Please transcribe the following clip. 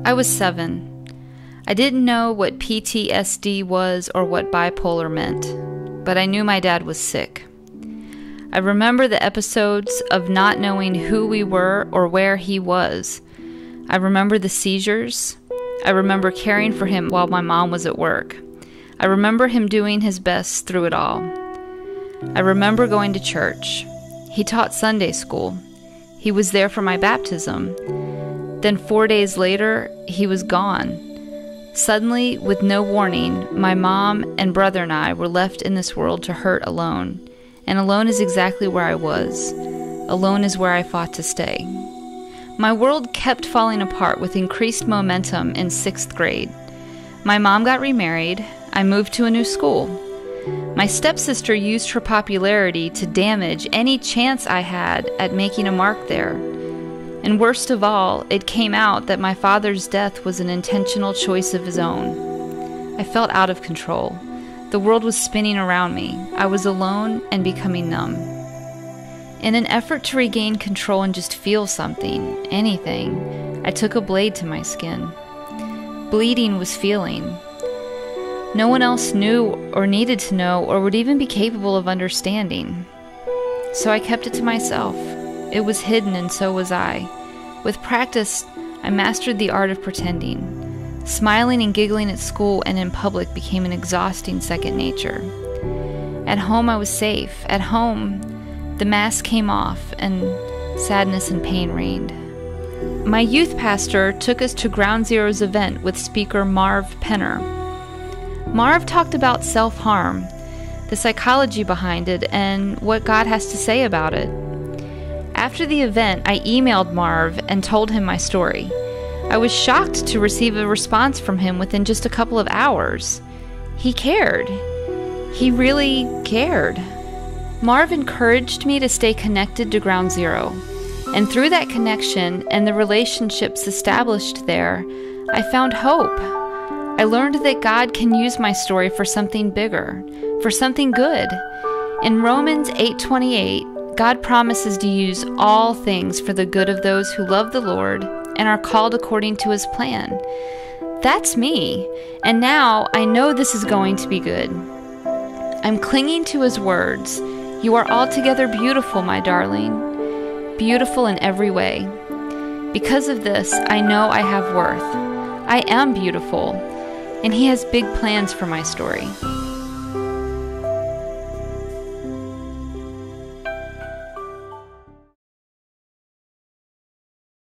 I was 7. I didn't know what PTSD was or what bipolar meant, but I knew my dad was sick. I remember the episodes of not knowing who we were or where he was. I remember the seizures. I remember caring for him while my mom was at work. I remember him doing his best through it all. I remember going to church. He taught Sunday school. He was there for my baptism. Then 4 days later, he was gone. Suddenly, with no warning, my mom and brother and I were left in this world to hurt alone. And alone is exactly where I was. Alone is where I fought to stay. My world kept falling apart with increased momentum in 6th grade. My mom got remarried. I moved to a new school. My stepsister used her popularity to damage any chance I had at making a mark there. And worst of all, it came out that my father's death was an intentional choice of his own. I felt out of control. The world was spinning around me. I was alone and becoming numb. In an effort to regain control and just feel something, anything, I took a blade to my skin. Bleeding was feeling. No one else knew or needed to know or would even be capable of understanding. So I kept it to myself. It was hidden and so was I. With practice, I mastered the art of pretending. Smiling and giggling at school and in public became an exhausting second nature. At home I was safe. At home, the mask came off and sadness and pain reigned. My youth pastor took us to Ground Zero's event with speaker Marv Penner. Marv talked about self-harm, the psychology behind it, and what God has to say about it. After the event, I emailed Marv and told him my story. I was shocked to receive a response from him within just a couple of hours. He cared. He really cared. Marv encouraged me to stay connected to Ground Zero, and through that connection and the relationships established there, I found hope. I learned that God can use my story for something bigger, for something good. In Romans 8:28, God promises to use all things for the good of those who love the Lord and are called according to His plan. That's me, and now I know this is going to be good. I'm clinging to His words. You are altogether beautiful, my darling, beautiful in every way. Because of this, I know I have worth. I am beautiful. And He has big plans for my story.